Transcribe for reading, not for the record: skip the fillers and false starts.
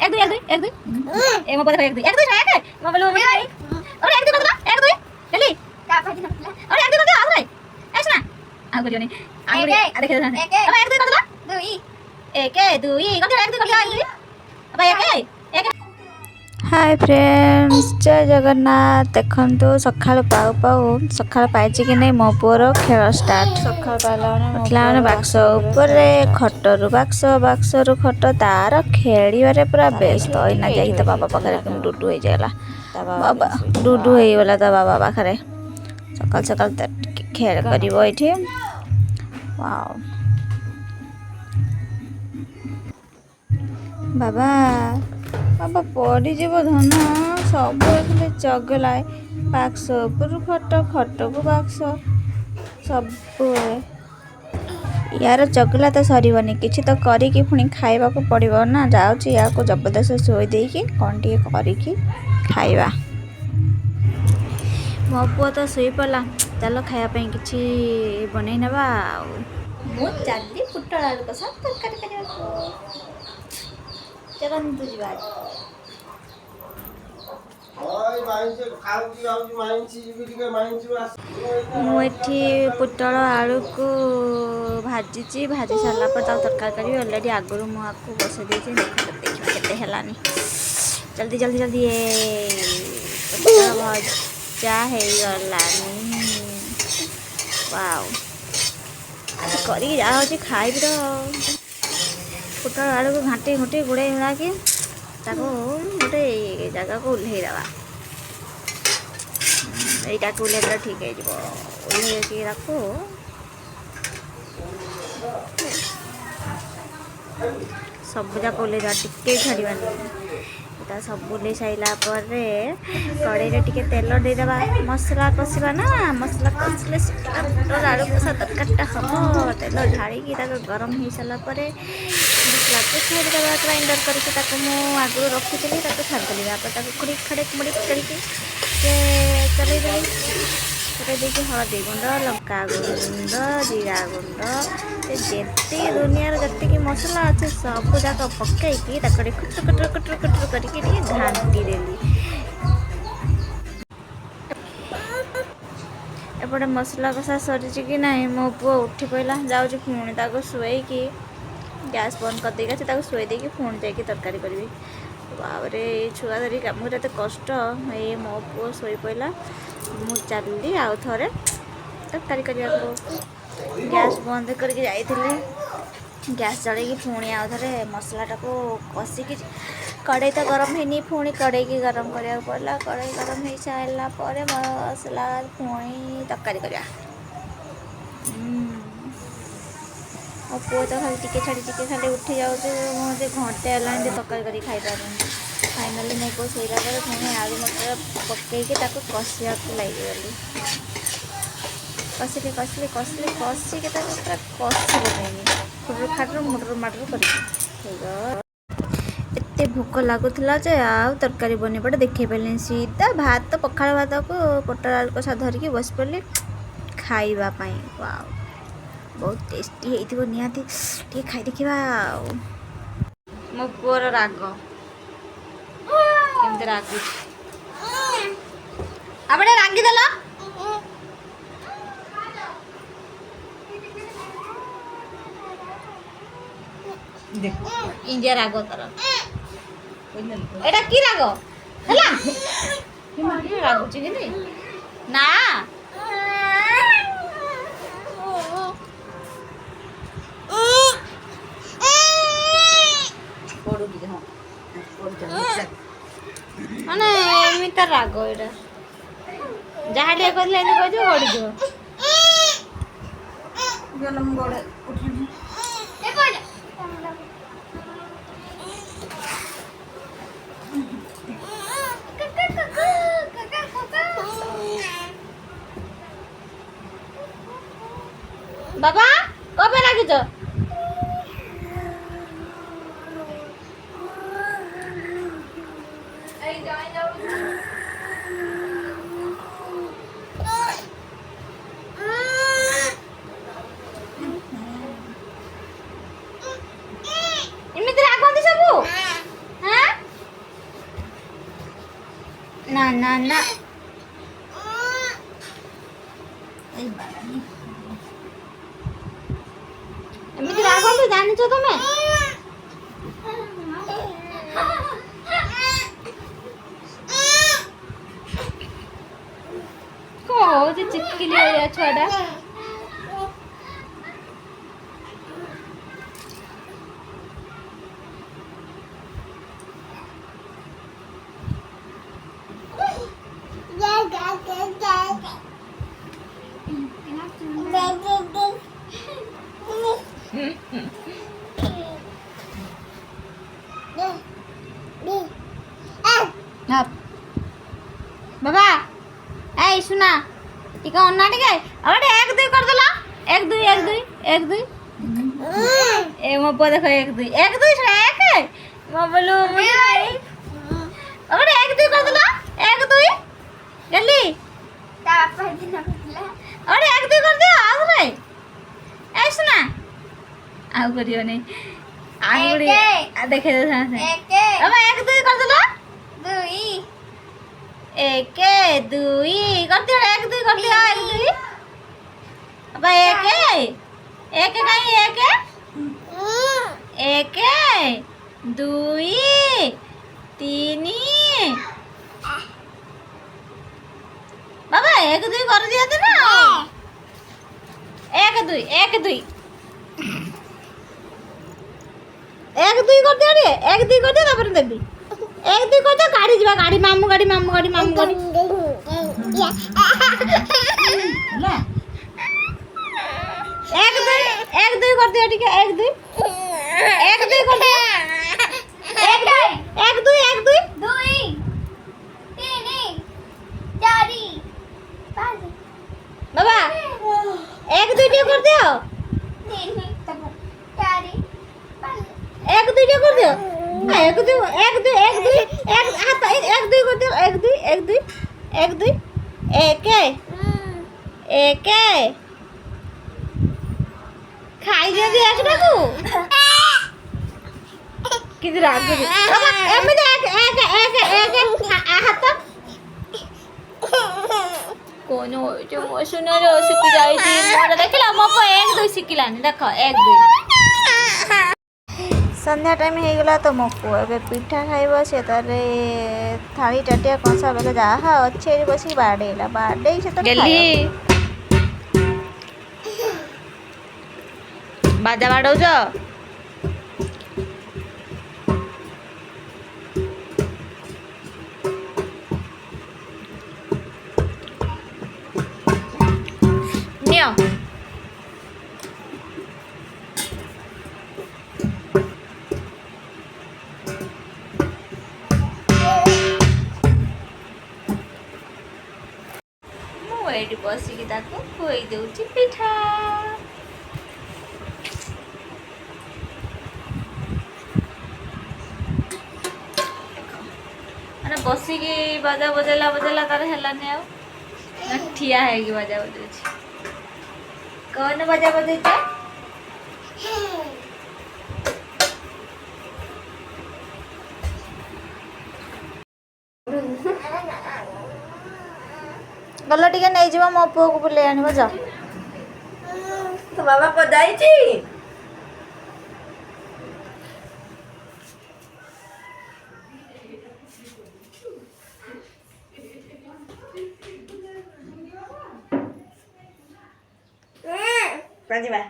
एक दो एक दो एक दो ए मोबाइल एक दो एक दो एक मोबाइल और एक दो एक दो जल्दी का भाजी और एक दो आ रे ऐसा आ करियो नहीं आ देखे और एक दो दो एक दुई कौन एक दो अब एक एक हाय फ्रेंड्स जय जगन्नाथ देखंतु सकाळ पाउ पाउ सकाळ पाइछि कि नहीं मो पुअर खेल स्टार्ट सकाळ पाइला माने बाक्स ऊपर खटरु बाक्स रु खट तार खेलिबारे पूरा व्यस्त होइना जाई त बाबा पाखरे डुडू हो जाला बाबा डुडू हो गला त बाबा पाखरे सकाळ सकाळ त खेल करिवो एठी वाओ बाबा बाबा पड़ी जीव धन सब खाली चगलाए बाक्स ऊपर खट खट को बाक्स सब यार चगला तो सरबनी किसी तो करिकी पुणी खाइबा को पड़ो ना जाऊँगी या जबरदस्त शोई देकी कौन टे करिकी खाइबा मो पुआ तो शोई पड़ा चलो खायापी किसी बनई नवा मु चली पुटल आलू कसा तरकारी करने चलतु जी मुझे पुटल आलू को भाजी भाजी सारा पर तरकारी करी अलरेडी आगुरी मुझे बसई देखिए देखा के जल्दी जल्दी जल्दी ये पुटल भजा होगलानी वाओ कर खाइबी तो पुटल आलू को घाटी घुटी गुड़े गुड़ा कि गोटे जगह को ओह्लई दवा यहीटा को ओह्लई ठीक है ओह्लैकी रखो सब जाक ओह्लई दवा टिके छाड़बानी एटा सब ओह्लई सारा कड़े टे तेल देदेबा मसला कषा ना मसला कषले पुटल आलू कषा तरकारीटा हम तेल ढाड़ी गरम हो सारापर मसला को छाड़देवा ग्राइंडर करके आगुरी रखी छाड़देली आप खुड़ी खड़े मुड़ी करके चलई देखिए हलदी गुंड लंका गुंड जीरा गुंड जिते दुनिया जी मसला अच्छे सब जाक पकईकी कटर कटर कटर कटर करके घाटी देली एपटे मसला कषा सरी कि ना मो पुआ उठी पड़ा जाऊँगी पुणी शुएकी गैस बंद कर देगा शुए देकी पुणी जाकि तरकारी करी बाबरे छुआ धरी कम करते कष्ट ये मो पुओ शोई पड़ा मु चली आउ थे तरकारी करने को गैस बंद करके जाइली गैस चलैकी पुणी आउ थे मसलाटा को कषिकी कड़े तो गरम है पुणी कड़े की गरम करा पड़ा कड़े गरम हो सारापर मसला पुणी तरकारी करा मो पुओ तो खाली टिके खाली उठी जाऊँचे मुझे घंटे है तरकारी कर खाई पार फाइनाली मो पुओ शोला पर पुणी आलू मटर पकईकी कषिया लगी कषिली कषिली कषिली कषिकी पूरा कषि पकईनी खुटर खाटर मुटर माटर कर एते भोक लगुला जे आउ तरकारी बनी पड़े देखे पारे सीधा भात पखाड़ भात को पुटल आलू कषा धरिकी बस पड़ी खाइबापी वाओ बहुत टेस्टी हो निहाती खाई देखा मो पुअर राग केमती रागु आपड़े रागिदेल इंडिया राग तर एटा की राग है रागुची कि नहीं ना माने एमिता राग एटा जहाँ टे कहले कह गलम गोड़े बाबा कब रागिच एमती रागती सब हाँ ନା ନା ନା ଏମିତି ରାଗନ୍ତୁ ଜାଣିଛ ତମେ? କଣ ହଉଛି ଚିକିଲି ଭଳିଆ ଛୁଆଟା? बाबा ऐ सुना टिका अन्ना टिके अरे एक दुई कर देला एक दुई एक दुई एक दुई ए मो पो देखो एक दुई छड़ा एक मो बोलू मुझे अरे एक दुई कर देला एक दुई जल्दी अरे एक दुई कर दियो आउ रे ऐ सुना आउ करियो नहीं आंगुड़ी आ देखे दे से बाबा एक दुई कर देला दुई एक दुई कर दियो एक दुई कर दियो एक दुई अब एक कहीं एक दुई तीन बाबा एक दुई कर दिया था ना एक दुई एक दुई कर दिया रे एक दुई कर दिया तापर देबी एक दुई कर दिया गाड़ी जीवा गाड़ी मामू गाड़ी ले एक दुई कर दिया ठीक है एक दुई कर दिया एक दुई दुई तीन चारी बाबा एक दुई कर दियो एक दुई कर दियो एक दुई एक हाथ एक दुई कर दियो एक दुई एक खाई दिया एकटा को किती राग बाबा एमे एक हाथ कोन हो जो मो सुना रे सिकी जाई थी मोर देखला मो को एक दुई सिकिलानी देखो एक दुई संध्या टाइम हो गला तो मो पुआ ए पिठा खाइब से तारे थाली टाटिया कंसा बेले जहा अच्छे बसी बाडेला बाडे से तो गेली बाजा बाडौज नियो एठी बसिकी ताको खोई देउची पिठा अरे बसिकी बाजा बजेला तार हेलानी आ ठिया है कि बाजा बजेछि कौन बाजा बजेछ गल टिके नहीं जीवा मो पुओ को बुले आनिबो जा तो बाबा को जाइछि काजिबा